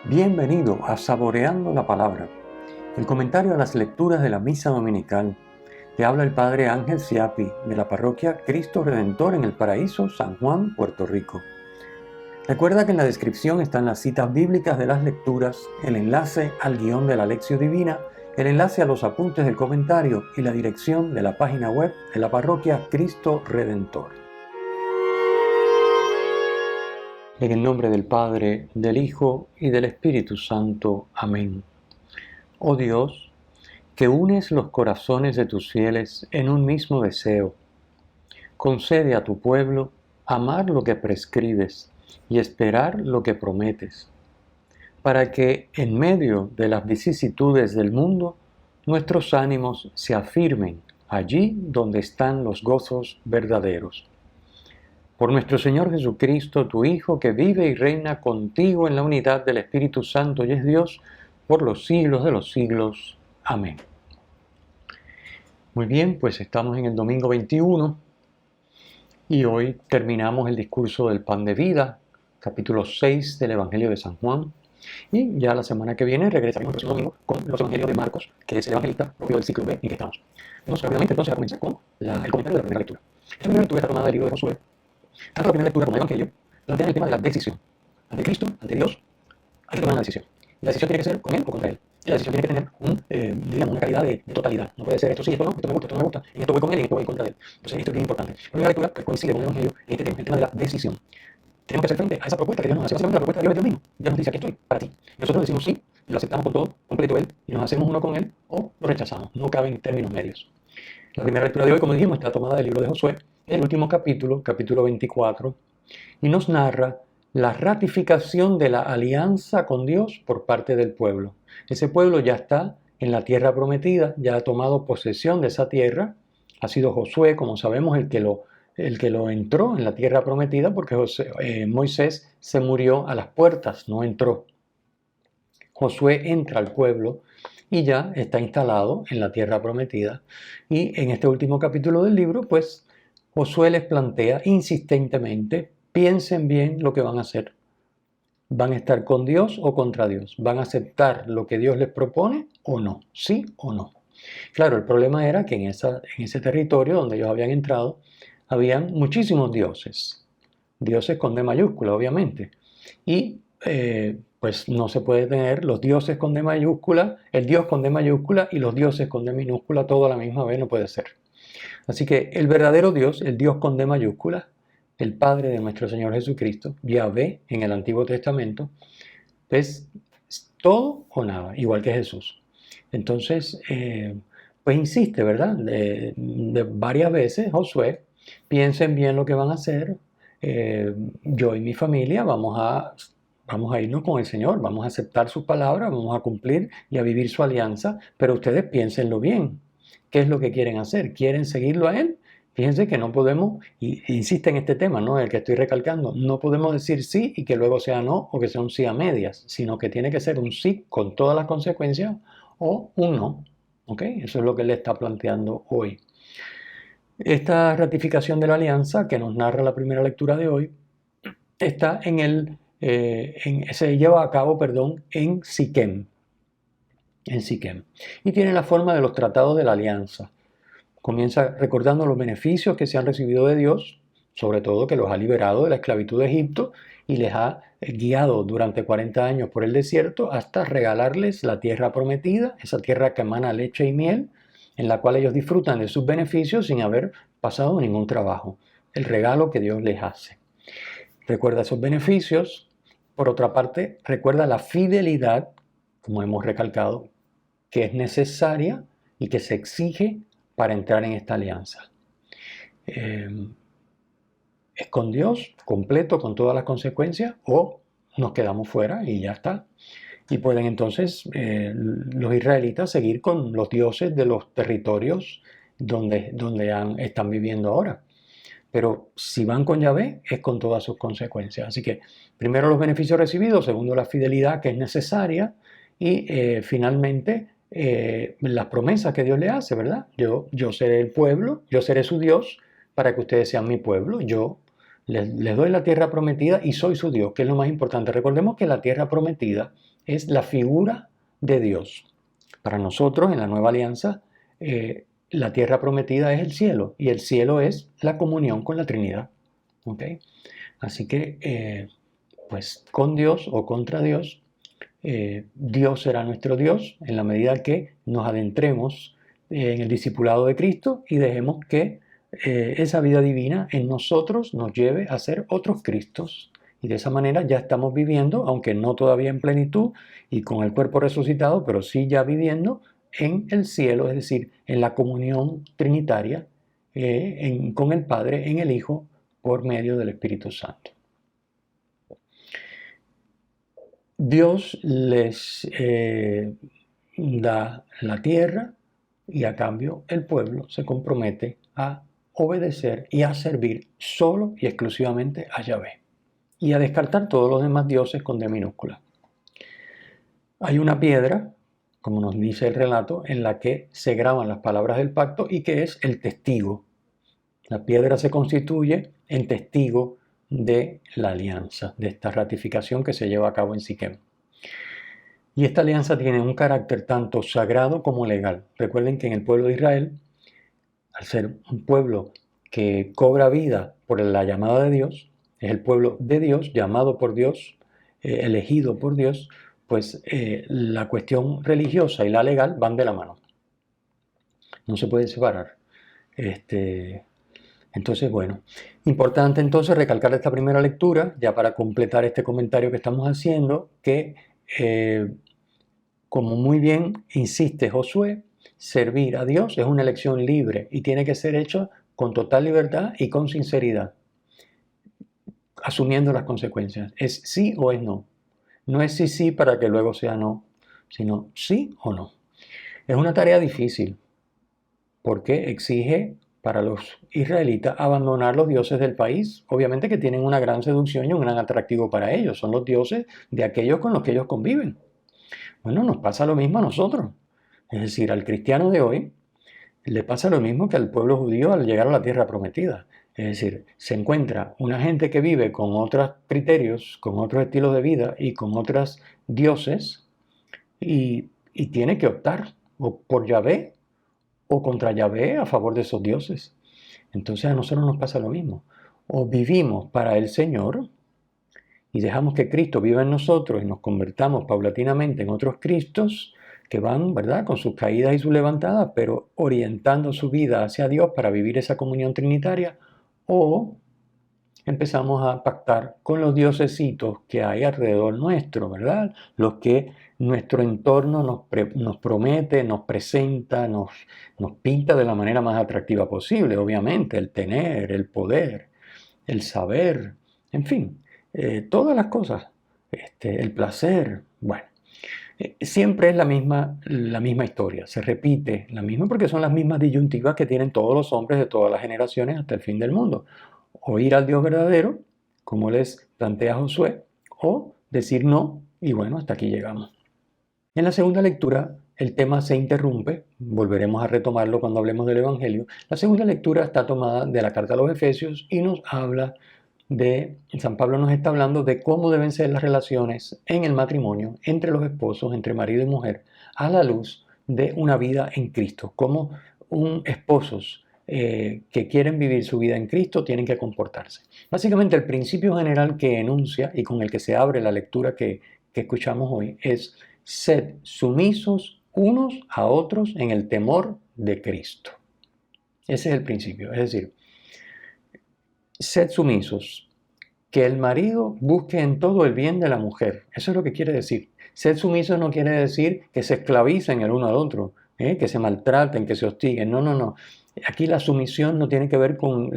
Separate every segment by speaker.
Speaker 1: Bienvenido a Saboreando la Palabra, el comentario a las lecturas de la Misa Dominical. Te habla el Padre Ángel Siapi, de la parroquia Cristo Redentor en el Paraíso, San Juan, Puerto Rico. Recuerda que en la descripción están las citas bíblicas de las lecturas, el enlace al guión de la Lección Divina, el enlace a los apuntes del comentario y la dirección de la página web de la parroquia Cristo Redentor. En el nombre del Padre, del Hijo y del Espíritu Santo. Amén. Oh Dios, que unes los corazones de tus fieles en un mismo deseo, concede a tu pueblo amar lo que prescribes y esperar lo que prometes, para que en medio de las vicisitudes del mundo nuestros ánimos se afirmen allí donde están los gozos verdaderos. Por nuestro Señor Jesucristo, tu Hijo, que vive y reina contigo en la unidad del Espíritu Santo y es Dios por los siglos de los siglos. Amén. Muy bien, pues estamos en el domingo 21 y hoy terminamos el discurso del pan de vida, capítulo 6 del Evangelio de San Juan. Y ya la semana que viene regresaremos el próximo domingo con los Evangelios de Marcos, que es el evangelista propio del ciclo B en que estamos. Vamos rápidamente entonces a comenzar con el comentario de la primera lectura. Esta primera lectura está tomada del libro de Josué. Tanto la primera lectura como el Evangelio plantean el tema de la decisión. Ante Cristo, ante Dios, hay que tomar una decisión. Y la decisión tiene que ser con Él o contra Él. Y la decisión tiene que tener una calidad de totalidad. No puede ser esto sí, esto no, esto me gusta, esto no me gusta, en esto voy con Él y en esto voy contra Él. Entonces esto es bien importante. La primera lectura que coincide con el Evangelio en este tema, el tema de la decisión. Tenemos que hacer frente a esa propuesta que Dios nos hace. Básicamente la propuesta de Dios es Dios mismo. Dios nos dice, aquí estoy, para ti. Nosotros decimos sí, y lo aceptamos con todo, completo Él, y nos hacemos uno con Él, o lo rechazamos. No caben términos medios. La primera lectura de hoy, como dijimos, está tomada del libro de Josué, el último capítulo, capítulo 24, y nos narra la ratificación de la alianza con Dios por parte del pueblo. Ese pueblo ya está en la tierra prometida, ya ha tomado posesión de esa tierra. Ha sido Josué, como sabemos, el que lo entró en la tierra prometida, porque Moisés se murió a las puertas, no entró. Josué entra al pueblo y ya está instalado en la tierra prometida. Y en este último capítulo del libro, pues, Josué les plantea insistentemente: piensen bien lo que van a hacer. ¿Van a estar con Dios o contra Dios? ¿Van a aceptar lo que Dios les propone o no? ¿Sí o no? Claro, el problema era que en ese territorio donde ellos habían entrado, habían muchísimos dioses. Dioses con D mayúscula, obviamente. Y pues no se puede tener los dioses con D mayúscula, el Dios con D mayúscula y los dioses con D minúscula todo a la misma vez, no puede ser. Así que el verdadero Dios, el Dios con D mayúscula, el Padre de nuestro Señor Jesucristo, Yahvé en el Antiguo Testamento, es todo o nada, igual que Jesús. Entonces, pues insiste, ¿verdad? De varias veces, Josué, piensen bien lo que van a hacer. Yo y mi familia vamos a irnos con el Señor, vamos a aceptar sus palabras, vamos a cumplir y a vivir su alianza, pero ustedes piénsenlo bien. ¿Qué es lo que quieren hacer? ¿Quieren seguirlo a Él? Fíjense que no podemos, y insiste en este tema, ¿no? El que estoy recalcando, no podemos decir sí y que luego sea no, o que sea un sí a medias, sino que tiene que ser un sí con todas las consecuencias o un no. ¿Ok? Eso es lo que él está planteando hoy. Esta ratificación de la alianza que nos narra la primera lectura de hoy está se lleva a cabo, en Siquem. En Siquem. Y tiene la forma de los tratados de la alianza. Comienza recordando los beneficios que se han recibido de Dios, sobre todo que los ha liberado de la esclavitud de Egipto y les ha guiado durante 40 años por el desierto hasta regalarles la tierra prometida, esa tierra que emana leche y miel, en la cual ellos disfrutan de sus beneficios sin haber pasado ningún trabajo. El regalo que Dios les hace. Recuerda esos beneficios. Por otra parte, recuerda la fidelidad, como hemos recalcado, que es necesaria y que se exige para entrar en esta alianza. ¿Es con Dios completo, con todas las consecuencias, o nos quedamos fuera y ya está? Y pueden entonces los israelitas seguir con los dioses de los territorios donde están viviendo ahora. Pero si van con Yahvé, es con todas sus consecuencias. Así que primero los beneficios recibidos, segundo la fidelidad que es necesaria y finalmente las promesas que Dios le hace, ¿verdad? Yo seré el pueblo, yo seré su Dios para que ustedes sean mi pueblo. Yo les doy la tierra prometida y soy su Dios, que es lo más importante. Recordemos que la tierra prometida es la figura de Dios. Para nosotros, en la Nueva Alianza, la tierra prometida es el cielo, y el cielo es la comunión con la Trinidad. ¿Okay? Así que, pues con Dios o contra Dios, Dios será nuestro Dios en la medida que nos adentremos en el discipulado de Cristo y dejemos que esa vida divina en nosotros nos lleve a ser otros Cristos. Y de esa manera ya estamos viviendo, aunque no todavía en plenitud y con el cuerpo resucitado, pero sí ya viviendo en el cielo, es decir, en la comunión trinitaria con el Padre, en el Hijo, por medio del Espíritu Santo. Dios les da la tierra y a cambio el pueblo se compromete a obedecer y a servir solo y exclusivamente a Yahvé y a descartar todos los demás dioses con D minúscula. Hay una piedra, como nos dice el relato, en la que se graban las palabras del pacto y que es el testigo. La piedra se constituye en testigo de la alianza, de esta ratificación que se lleva a cabo en Siquem. Y esta alianza tiene un carácter tanto sagrado como legal. Recuerden que en el pueblo de Israel, al ser un pueblo que cobra vida por la llamada de Dios, es el pueblo de Dios, llamado por Dios, elegido por Dios, pues la cuestión religiosa y la legal van de la mano. No se puede separar. Entonces, bueno, importante entonces recalcar esta primera lectura, ya para completar este comentario que estamos haciendo, que como muy bien insiste Josué, servir a Dios es una elección libre y tiene que ser hecho con total libertad y con sinceridad, asumiendo las consecuencias. Es sí o es no. No es sí para que luego sea no, sino sí o no. Es una tarea difícil porque exige para los israelitas abandonar los dioses del país, obviamente que tienen una gran seducción y un gran atractivo para ellos. Son los dioses de aquellos con los que ellos conviven. Bueno, nos pasa lo mismo a nosotros. Es decir, al cristiano de hoy le pasa lo mismo que al pueblo judío al llegar a la tierra prometida. Es decir, se encuentra una gente que vive con otros criterios, con otros estilos de vida y con otros dioses y tiene que optar o por Yahvé o contra Yahvé a favor de esos dioses. Entonces a nosotros nos pasa lo mismo. O vivimos para el Señor y dejamos que Cristo viva en nosotros y nos convertamos paulatinamente en otros Cristos que van, ¿verdad?, con sus caídas y sus levantadas, pero orientando su vida hacia Dios para vivir esa comunión trinitaria, o empezamos a pactar con los diosesitos que hay alrededor nuestro, ¿verdad? Los que nuestro entorno nos promete, nos presenta, nos pinta de la manera más atractiva posible, obviamente, el tener, el poder, el saber, en fin, todas las cosas, el placer, bueno. Siempre es la misma historia, se repite la misma porque son las mismas disyuntivas que tienen todos los hombres de todas las generaciones hasta el fin del mundo. Oír al Dios verdadero, como les plantea Josué, o decir no, y bueno, hasta aquí llegamos. En la segunda lectura el tema se interrumpe, volveremos a retomarlo cuando hablemos del Evangelio. La segunda lectura está tomada de la carta a los Efesios y nos habla San Pablo nos está hablando de cómo deben ser las relaciones en el matrimonio entre los esposos, entre marido y mujer, a la luz de una vida en Cristo. Cómo esposos que quieren vivir su vida en Cristo tienen que comportarse. Básicamente el principio general que enuncia y con el que se abre la lectura que escuchamos hoy es: sed sumisos unos a otros en el temor de Cristo. Ese es el principio, es decir, sed sumisos, que el marido busque en todo el bien de la mujer. Eso es lo que quiere decir. Sed sumisos no quiere decir que se esclavicen el uno al otro, que se maltraten, que se hostiguen. No, no, no. Aquí la sumisión no tiene que ver con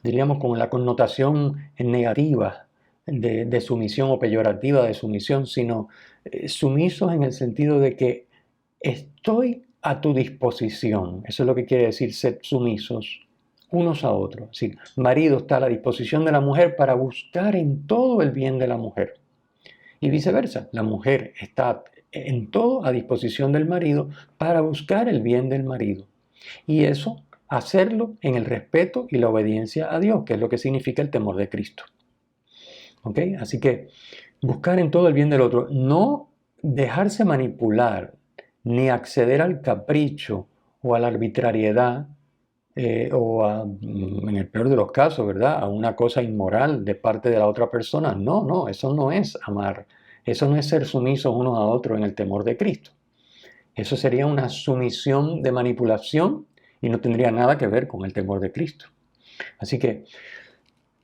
Speaker 1: diríamos, con la connotación negativa de sumisión o peyorativa de sumisión, sino sumisos en el sentido de que estoy a tu disposición. Eso es lo que quiere decir sed sumisos unos a otros. Es decir, marido está a la disposición de la mujer para buscar en todo el bien de la mujer. Y viceversa, la mujer está en todo a disposición del marido para buscar el bien del marido. Y eso, hacerlo en el respeto y la obediencia a Dios, que es lo que significa el temor de Cristo. ¿Ok? Así que buscar en todo el bien del otro, no dejarse manipular, ni acceder al capricho o a la arbitrariedad, en el peor de los casos, ¿verdad?, a una cosa inmoral de parte de la otra persona. No, no, eso no es amar. Eso no es ser sumisos unos a otros en el temor de Cristo. Eso sería una sumisión de manipulación y no tendría nada que ver con el temor de Cristo. Así que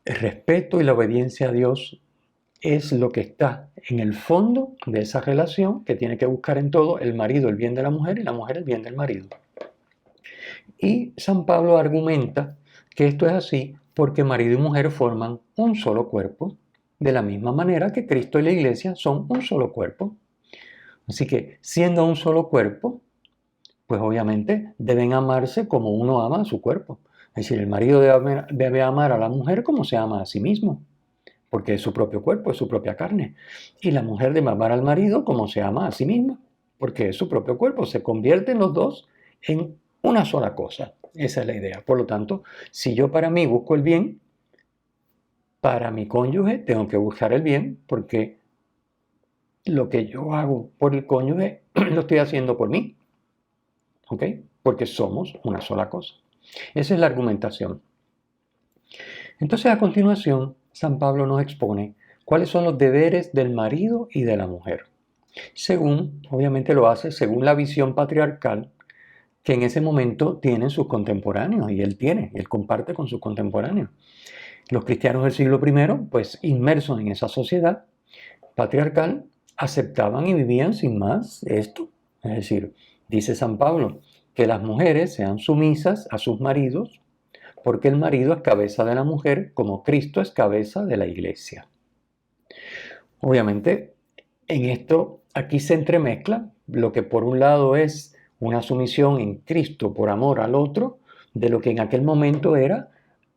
Speaker 1: el respeto y la obediencia a Dios es lo que está en el fondo de esa relación que tiene que buscar en todo el marido el bien de la mujer y la mujer el bien del marido. Y San Pablo argumenta que esto es así porque marido y mujer forman un solo cuerpo, de la misma manera que Cristo y la Iglesia son un solo cuerpo. Así que, siendo un solo cuerpo, pues obviamente deben amarse como uno ama a su cuerpo. Es decir, el marido debe amar a la mujer como se ama a sí mismo, porque es su propio cuerpo, es su propia carne. Y la mujer debe amar al marido como se ama a sí misma, porque es su propio cuerpo. Se convierten los dos en una sola cosa. Esa es la idea. Por lo tanto, si yo para mí busco el bien, para mi cónyuge tengo que buscar el bien, porque lo que yo hago por el cónyuge lo estoy haciendo por mí. ¿Ok? Porque somos una sola cosa. Esa es la argumentación. Entonces, a continuación, San Pablo nos expone cuáles son los deberes del marido y de la mujer. Obviamente lo hace según la visión patriarcal que en ese momento tienen sus contemporáneos, y él comparte con sus contemporáneos. Los cristianos del siglo I, pues inmersos en esa sociedad patriarcal, aceptaban y vivían sin más esto. Es decir, dice San Pablo, que las mujeres sean sumisas a sus maridos, porque el marido es cabeza de la mujer, como Cristo es cabeza de la iglesia. Obviamente, en esto aquí se entremezcla lo que por un lado es una sumisión en Cristo por amor al otro, de lo que en aquel momento era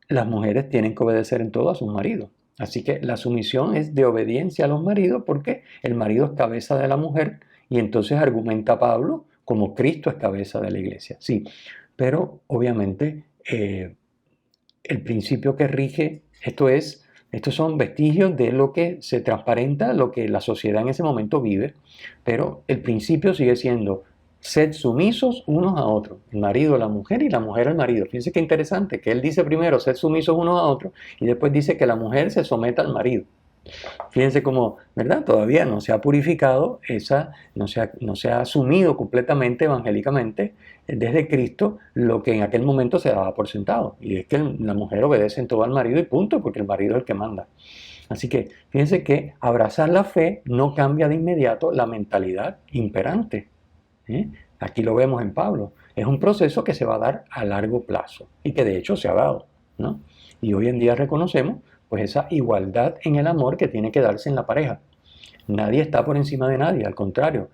Speaker 1: las mujeres tienen que obedecer en todo a sus maridos. Así que la sumisión es de obediencia a los maridos porque el marido es cabeza de la mujer, y entonces argumenta Pablo como Cristo es cabeza de la iglesia. Sí, pero obviamente el principio que rige estos son vestigios de lo que se transparenta, lo que la sociedad en ese momento vive, pero el principio sigue siendo sed sumisos unos a otros, el marido a la mujer y la mujer al marido. Fíjense qué interesante, que él dice primero sed sumisos unos a otros y después dice que la mujer se someta al marido. Fíjense cómo, ¿verdad? Todavía no se ha purificado no se ha asumido completamente evangélicamente desde Cristo lo que en aquel momento se daba por sentado. Y es que la mujer obedece en todo al marido y punto, porque el marido es el que manda. Así que fíjense que abrazar la fe no cambia de inmediato la mentalidad imperante. Aquí lo vemos en Pablo. Es un proceso que se va a dar a largo plazo y que de hecho se ha dado, ¿no? Y hoy en día reconocemos pues esa igualdad en el amor que tiene que darse en la pareja. Nadie está por encima de nadie, al contrario.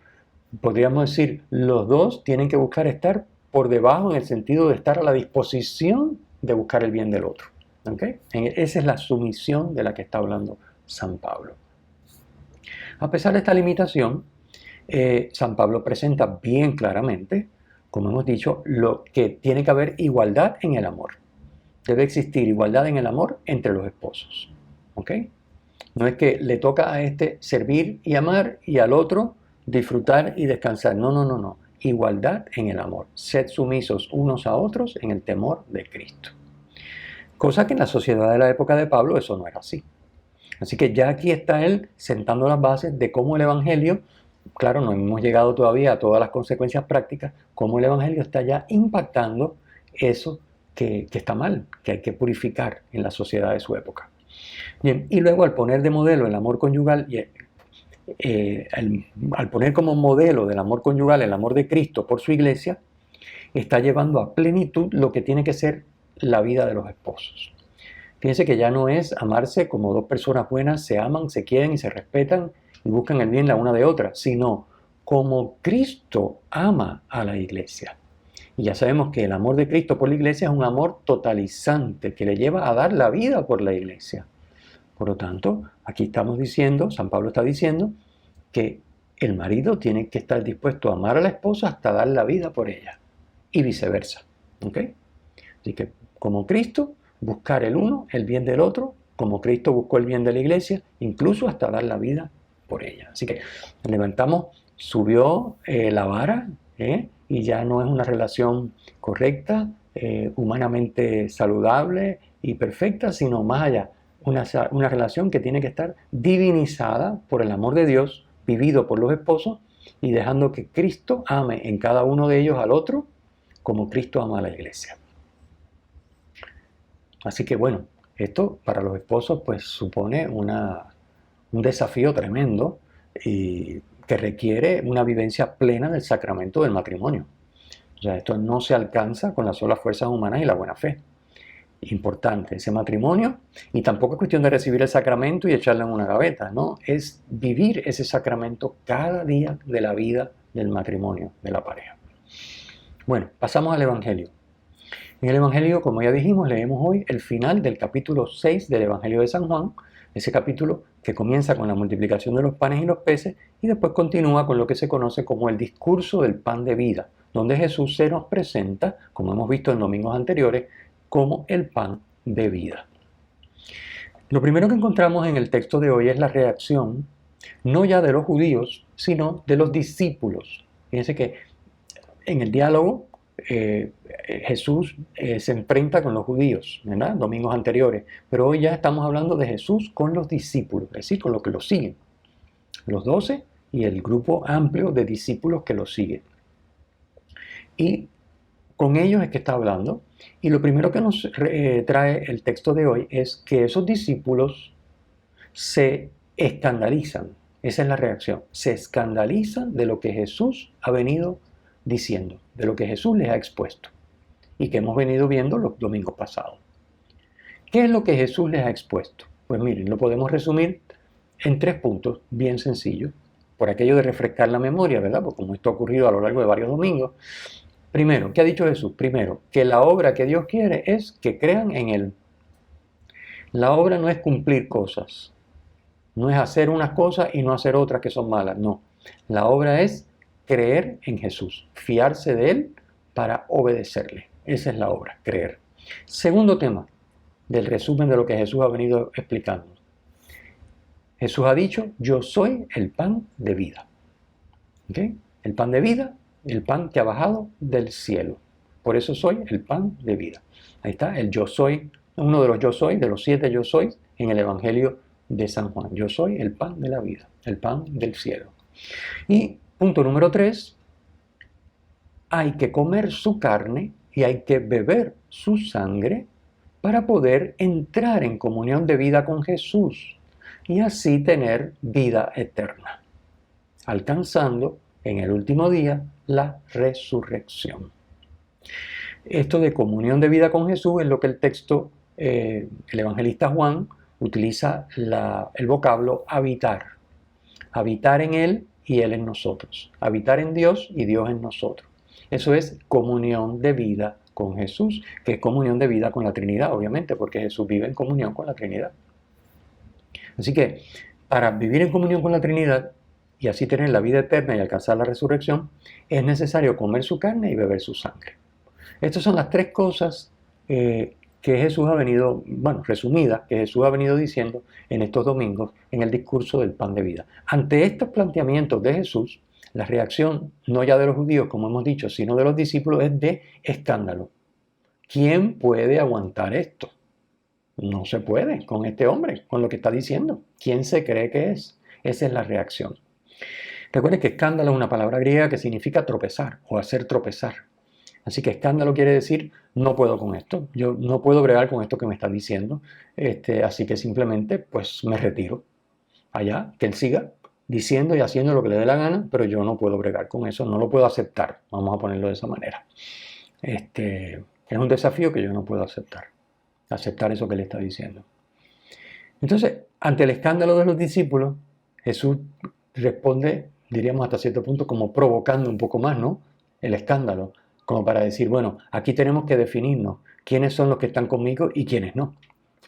Speaker 1: Podríamos decir, los dos tienen que buscar estar por debajo en el sentido de estar a la disposición de buscar el bien del otro. ¿Okay? Esa es la sumisión de la que está hablando San Pablo. A pesar de esta limitación, San Pablo presenta bien claramente, como hemos dicho, lo que tiene que haber igualdad en el amor. Debe existir igualdad en el amor entre los esposos. ¿Ok? No es que le toca a este servir y amar y al otro disfrutar y descansar. No, no, no, no. Igualdad en el amor. Sed sumisos unos a otros en el temor de Cristo. Cosa que en la sociedad de la época de Pablo eso no era así. Así que ya aquí está él sentando las bases de cómo el Evangelio, claro, no hemos llegado todavía a todas las consecuencias prácticas, cómo el Evangelio está ya impactando eso que está mal, que hay que purificar en la sociedad de su época. Bien, y luego al poner de modelo el amor conyugal, al poner como modelo del amor conyugal el amor de Cristo por su iglesia, está llevando a plenitud lo que tiene que ser la vida de los esposos. Fíjense que ya no es amarse como dos personas buenas se aman, se quieren y se respetan y buscan el bien la una de otra, sino como Cristo ama a la iglesia. Y ya sabemos que el amor de Cristo por la iglesia es un amor totalizante que le lleva a dar la vida por la iglesia. Por lo tanto, aquí estamos diciendo, San Pablo está diciendo, que el marido tiene que estar dispuesto a amar a la esposa hasta dar la vida por ella. Y viceversa. ¿Ok? Así que, como Cristo, buscar el uno, el bien del otro, como Cristo buscó el bien de la iglesia, incluso hasta dar la vida por ella. Así que levantamos, subió la vara, y ya no es una relación correcta, humanamente saludable y perfecta, sino más allá, una relación que tiene que estar divinizada por el amor de Dios, vivido por los esposos, y dejando que Cristo ame en cada uno de ellos al otro, como Cristo ama a la iglesia. Así que bueno, esto para los esposos pues supone un desafío tremendo y que requiere una vivencia plena del sacramento del matrimonio. O sea, esto no se alcanza con las solas fuerzas humanas y la buena fe. Importante ese matrimonio, y tampoco es cuestión de recibir el sacramento y echarlo en una gaveta, no, es vivir ese sacramento cada día de la vida del matrimonio, de la pareja. Bueno, pasamos al Evangelio. En el Evangelio, como ya dijimos, leemos hoy el final del capítulo 6 del Evangelio de San Juan, ese capítulo que comienza con la multiplicación de los panes y los peces y después continúa con lo que se conoce como el discurso del pan de vida, donde Jesús se nos presenta, como hemos visto en domingos anteriores, como el pan de vida. Lo primero que encontramos en el texto de hoy es la reacción, no ya de los judíos, sino de los discípulos. Fíjense que en el diálogo Jesús se enfrenta con los judíos, ¿verdad? Domingos anteriores, pero hoy ya estamos hablando de Jesús con los discípulos, es decir, con los que lo siguen, los 12 y el grupo amplio de discípulos que lo siguen. Y con ellos es que está hablando, y lo primero que nos trae el texto de hoy es que esos discípulos se escandalizan. Esa es la reacción. Se escandalizan de lo que Jesús ha venido diciendo, de lo que Jesús les ha expuesto y que hemos venido viendo los domingos pasados. ¿Qué es lo que Jesús les ha expuesto? Pues miren, lo podemos resumir en 3 puntos bien sencillos, por aquello de refrescar la memoria, ¿verdad? Porque como esto ha ocurrido a lo largo de varios domingos. Primero, ¿qué ha dicho Jesús? Primero, que la obra que Dios quiere es que crean en Él. La obra no es cumplir cosas, no es hacer unas cosas y no hacer otras que son malas, no. La obra es creer en Jesús, fiarse de Él para obedecerle. Esa es la obra, creer. Segundo tema del resumen de lo que Jesús ha venido explicando. Jesús ha dicho, yo soy el pan de vida. ¿Okay? El pan de vida, el pan que ha bajado del cielo. Por eso soy el pan de vida. Ahí está, el yo soy, uno de los yo soy, de los 7 yo soy, en el Evangelio de San Juan. Yo soy el pan de la vida, el pan del cielo. Y punto número 3, hay que comer su carne y hay que beber su sangre para poder entrar en comunión de vida con Jesús y así tener vida eterna, alcanzando en el último día la resurrección. Esto de comunión de vida con Jesús es lo que el texto, el evangelista Juan, utiliza el vocablo habitar. Habitar en Él y Él en nosotros. Habitar en Dios y Dios en nosotros. Eso es comunión de vida con Jesús, que es comunión de vida con la Trinidad, obviamente, porque Jesús vive en comunión con la Trinidad. Así que, para vivir en comunión con la Trinidad y así tener la vida eterna y alcanzar la resurrección, es necesario comer su carne y beber su sangre. Estas son las 3 cosas que Jesús ha venido, resumidas, que Jesús ha venido diciendo en estos domingos en el discurso del pan de vida. Ante estos planteamientos de Jesús, la reacción, no ya de los judíos, como hemos dicho, sino de los discípulos, es de escándalo. ¿Quién puede aguantar esto? No se puede con este hombre, con lo que está diciendo. ¿Quién se cree que es? Esa es la reacción. Recuerden que escándalo es una palabra griega que significa tropezar o hacer tropezar. Así que escándalo quiere decir, no puedo con esto, yo no puedo bregar con esto que me está diciendo, así que simplemente pues me retiro. Allá, que él siga diciendo y haciendo lo que le dé la gana, pero yo no puedo bregar con eso, no lo puedo aceptar, vamos a ponerlo de esa manera. Es un desafío que yo no puedo aceptar eso que le está diciendo. Entonces, ante el escándalo de los discípulos, Jesús responde, diríamos hasta cierto punto, como provocando un poco más, ¿no? El escándalo, como para decir, bueno, aquí tenemos que definirnos quiénes son los que están conmigo y quiénes no.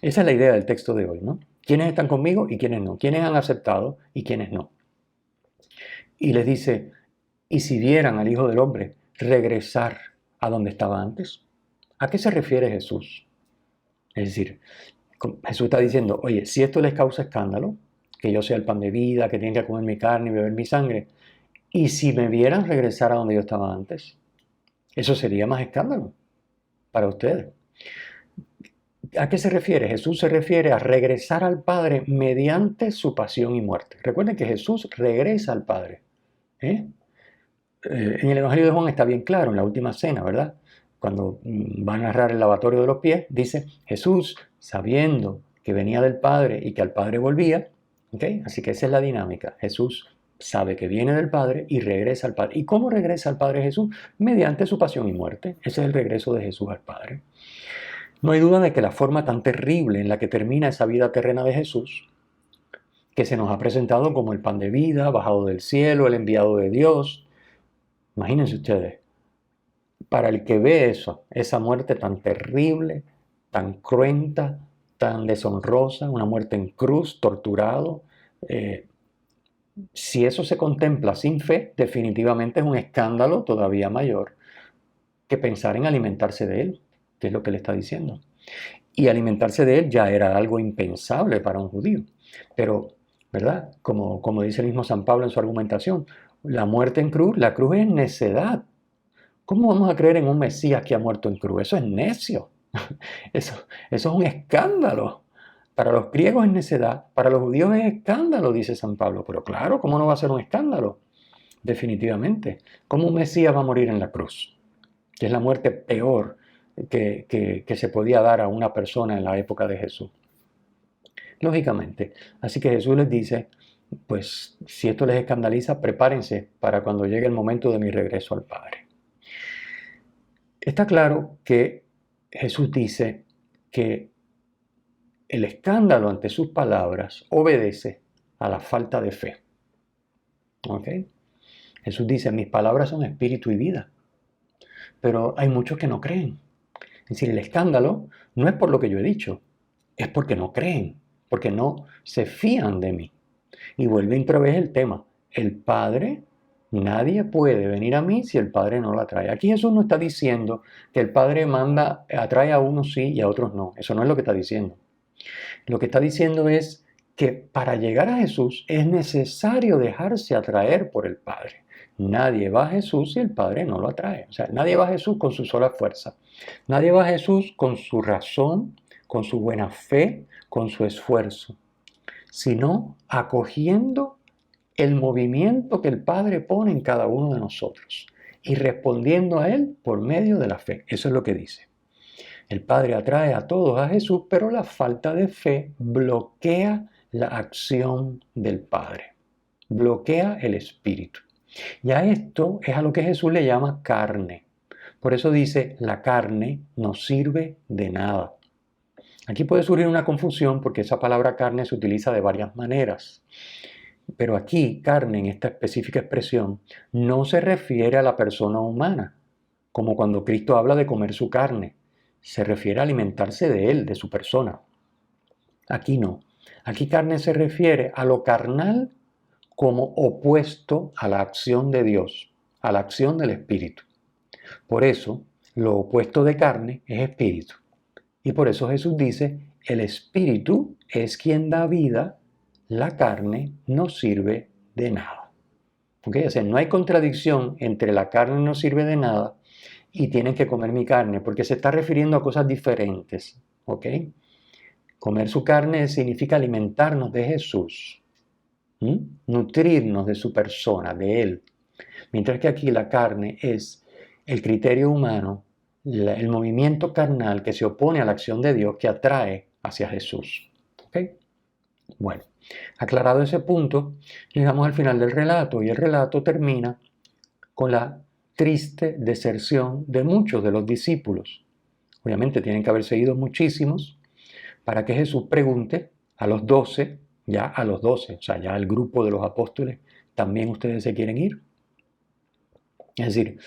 Speaker 1: Esa es la idea del texto de hoy, ¿no? ¿Quiénes están conmigo y quiénes no? ¿Quiénes han aceptado y quiénes no? Y les dice, ¿y si vieran al Hijo del Hombre regresar a donde estaba antes? ¿A qué se refiere Jesús? Es decir, Jesús está diciendo, oye, si esto les causa escándalo, que yo sea el pan de vida, que tienen que comer mi carne y beber mi sangre, y si me vieran regresar a donde yo estaba antes, eso sería más escándalo para ustedes. ¿A qué se refiere? Jesús se refiere a regresar al Padre mediante su pasión y muerte. Recuerden que Jesús regresa al Padre. ¿eh? En el Evangelio de Juan está bien claro, en la última cena, ¿verdad? Cuando va a narrar el lavatorio de los pies, dice, Jesús, sabiendo que venía del Padre y que al Padre volvía, ¿okay? Así que esa es la dinámica. Jesús sabe que viene del Padre y regresa al Padre. ¿Y cómo regresa al Padre Jesús? Mediante su pasión y muerte. Ese es el regreso de Jesús al Padre. No hay duda de que la forma tan terrible en la que termina esa vida terrena de Jesús, que se nos ha presentado como el pan de vida, bajado del cielo, el enviado de Dios, imagínense ustedes, para el que ve eso, esa muerte tan terrible, tan cruenta, tan deshonrosa, una muerte en cruz, torturado, si eso se contempla sin fe, definitivamente es un escándalo todavía mayor que pensar en alimentarse de él, que es lo que le está diciendo. Y alimentarse de él ya era algo impensable para un judío. Pero, ¿verdad? Como dice el mismo San Pablo en su argumentación, la muerte en cruz, la cruz es necedad. ¿Cómo vamos a creer en un Mesías que ha muerto en cruz? Eso es necio. Eso es un escándalo. Para los griegos es necedad, para los judíos es escándalo, dice San Pablo. Pero claro, ¿cómo no va a ser un escándalo? Definitivamente. ¿Cómo un Mesías va a morir en la cruz? Que es la muerte peor que se podía dar a una persona en la época de Jesús. Lógicamente. Así que Jesús les dice, pues si esto les escandaliza, prepárense para cuando llegue el momento de mi regreso al Padre. Está claro que Jesús dice que el escándalo ante sus palabras obedece a la falta de fe. ¿Ok? Jesús dice, mis palabras son espíritu y vida. Pero hay muchos que no creen. Es decir, el escándalo no es por lo que yo he dicho, es porque no creen, porque no se fían de mí. Y vuelve otra vez el tema. El Padre, nadie puede venir a mí si el Padre no lo atrae. Aquí Jesús no está diciendo que el Padre atrae a unos sí y a otros no. Eso no es lo que está diciendo. Lo que está diciendo es que para llegar a Jesús es necesario dejarse atraer por el Padre. Nadie va a Jesús si el Padre no lo atrae. O sea, nadie va a Jesús con su sola fuerza. Nadie va a Jesús con su razón, con su buena fe, con su esfuerzo, sino acogiendo el movimiento que el Padre pone en cada uno de nosotros y respondiendo a Él por medio de la fe. Eso es lo que dice. El Padre atrae a todos a Jesús, pero la falta de fe bloquea la acción del Padre, bloquea el Espíritu. Y a esto es a lo que Jesús le llama carne. Por eso dice, la carne no sirve de nada. Aquí puede surgir una confusión porque esa palabra carne se utiliza de varias maneras. Pero aquí, carne, en esta específica expresión, no se refiere a la persona humana, como cuando Cristo habla de comer su carne. Se refiere a alimentarse de él, de su persona. Aquí no. Aquí carne se refiere a lo carnal como opuesto a la acción de Dios, a la acción del Espíritu. Por eso, lo opuesto de carne es espíritu. Y por eso Jesús dice, el Espíritu es quien da vida, la carne no sirve de nada. ¿Okay? O sea, no hay contradicción entre la carne no sirve de nada y tienen que comer mi carne, porque se está refiriendo a cosas diferentes. ¿Ok? Comer su carne significa alimentarnos de Jesús, nutrirnos de su persona, de Él. Mientras que aquí la carne es el criterio humano, el movimiento carnal que se opone a la acción de Dios que atrae hacia Jesús. ¿Ok? Bueno, aclarado ese punto, llegamos al final del relato y el relato termina con la triste deserción de muchos de los discípulos. Obviamente tienen que haber seguido muchísimos para que Jesús pregunte a los 12, ya a los 12, o sea, ya al grupo de los apóstoles, ¿también ustedes se quieren ir? Es decir,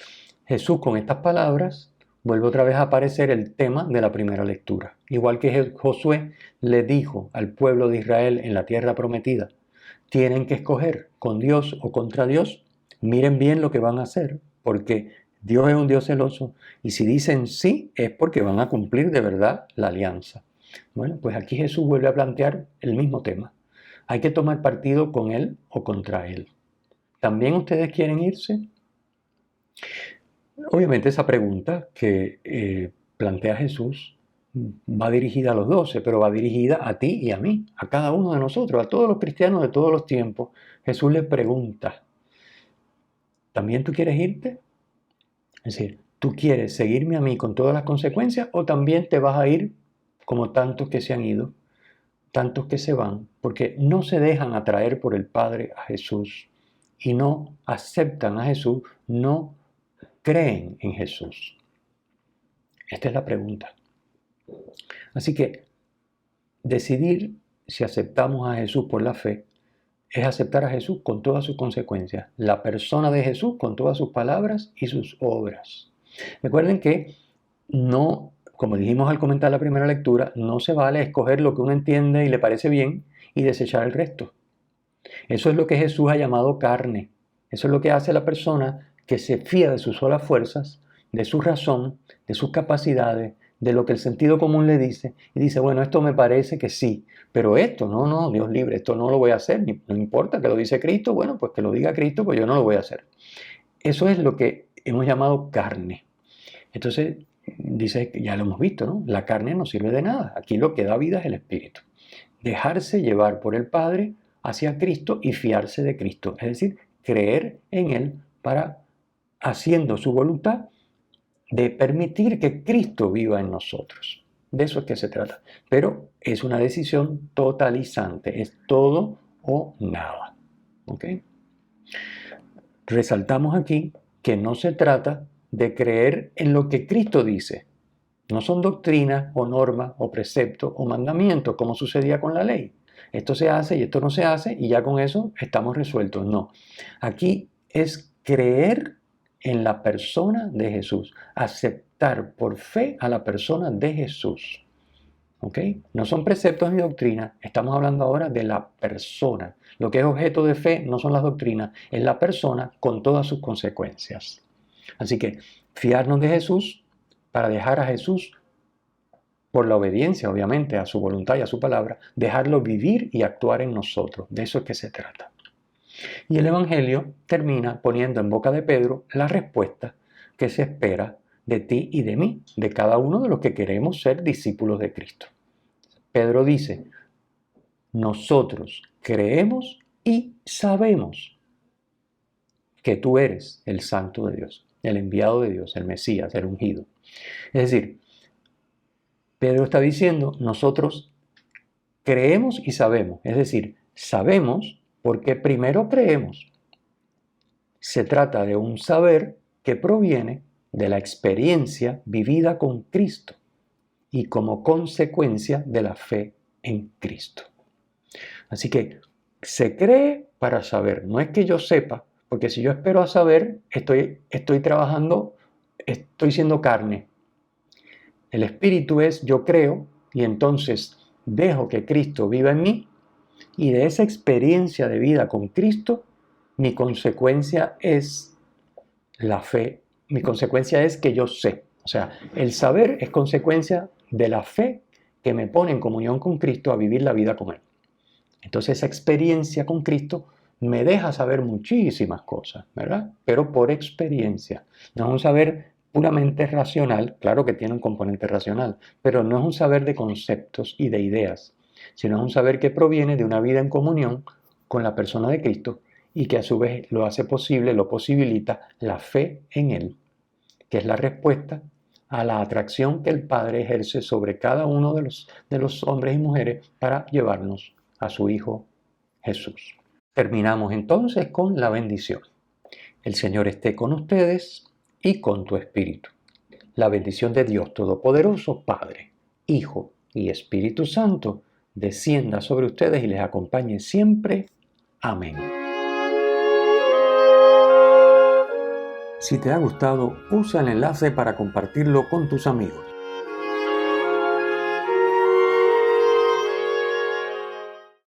Speaker 1: Jesús con estas palabras vuelve otra vez a aparecer el tema de la primera lectura. Igual que Josué le dijo al pueblo de Israel en la tierra prometida, tienen que escoger con Dios o contra Dios, miren bien lo que van a hacer, porque Dios es un Dios celoso y si dicen sí es porque van a cumplir de verdad la alianza. Bueno, pues aquí Jesús vuelve a plantear el mismo tema. Hay que tomar partido con él o contra él. ¿También ustedes quieren irse? Obviamente esa pregunta que plantea Jesús va dirigida a los 12, pero va dirigida a ti y a mí, a cada uno de nosotros, a todos los cristianos de todos los tiempos. Jesús les pregunta, ¿también tú quieres irte? Es decir, ¿tú quieres seguirme a mí con todas las consecuencias o también te vas a ir como tantos que se han ido, tantos que se van, porque no se dejan atraer por el Padre a Jesús y no aceptan a Jesús, no creen en Jesús? Esta es la pregunta. Así que decidir si aceptamos a Jesús por la fe es aceptar a Jesús con todas sus consecuencias, la persona de Jesús con todas sus palabras y sus obras. Recuerden que no, como dijimos al comentar la primera lectura, no se vale escoger lo que uno entiende y le parece bien y desechar el resto. Eso es lo que Jesús ha llamado carne. Eso es lo que hace la persona que se fía de sus solas fuerzas, de su razón, de sus capacidades, de lo que el sentido común le dice, y dice, bueno, esto me parece que sí, pero esto, no, Dios libre, esto no lo voy a hacer, no importa que lo dice Cristo, bueno, pues que lo diga Cristo, pues yo no lo voy a hacer. Eso es lo que hemos llamado carne. Entonces, dice, ya lo hemos visto, ¿no? La carne no sirve de nada, aquí lo que da vida es el Espíritu. Dejarse llevar por el Padre hacia Cristo y fiarse de Cristo, es decir, creer en Él para, haciendo su voluntad, de permitir que Cristo viva en nosotros. De eso es que se trata. Pero es una decisión totalizante, es todo o nada. ¿Ok? Resaltamos aquí que no se trata de creer en lo que Cristo dice. No son doctrinas o normas o preceptos o mandamientos como sucedía con la ley. Esto se hace y esto no se hace y ya con eso estamos resueltos. No. Aquí es creer en la persona de Jesús, aceptar por fe a la persona de Jesús. ¿Ok? No son preceptos ni doctrinas, estamos hablando ahora de la persona. Lo que es objeto de fe no son las doctrinas, es la persona con todas sus consecuencias. Así que fiarnos de Jesús para dejar a Jesús, por la obediencia obviamente a su voluntad y a su palabra, dejarlo vivir y actuar en nosotros. De eso es que se trata. Y el Evangelio termina poniendo en boca de Pedro la respuesta que se espera de ti y de mí, de cada uno de los que queremos ser discípulos de Cristo. Pedro dice, nosotros creemos y sabemos que tú eres el Santo de Dios, el enviado de Dios, el Mesías, el ungido. Es decir, Pedro está diciendo, nosotros creemos y sabemos, es decir, sabemos porque primero creemos. Se trata de un saber que proviene de la experiencia vivida con Cristo y como consecuencia de la fe en Cristo. Así que se cree para saber, no es que yo sepa, porque si yo espero a saber, estoy trabajando, estoy siendo carne. El espíritu es yo creo y entonces dejo que Cristo viva en mí y de esa experiencia de vida con Cristo, mi consecuencia es la fe. Mi consecuencia es que yo sé. O sea, el saber es consecuencia de la fe que me pone en comunión con Cristo a vivir la vida con Él. Entonces esa experiencia con Cristo me deja saber muchísimas cosas, ¿verdad? Pero por experiencia. No es un saber puramente racional, claro que tiene un componente racional, pero no es un saber de conceptos y de ideas, sino es un saber que proviene de una vida en comunión con la persona de Cristo y que a su vez lo hace posible, lo posibilita la fe en Él, que es la respuesta a la atracción que el Padre ejerce sobre cada uno de los hombres y mujeres para llevarnos a su Hijo Jesús. Terminamos entonces con la bendición. El Señor esté con ustedes y con tu espíritu. La bendición de Dios Todopoderoso, Padre, Hijo y Espíritu Santo, descienda sobre ustedes y les acompañe siempre. Amén. Si te ha gustado, usa el enlace para compartirlo con tus amigos.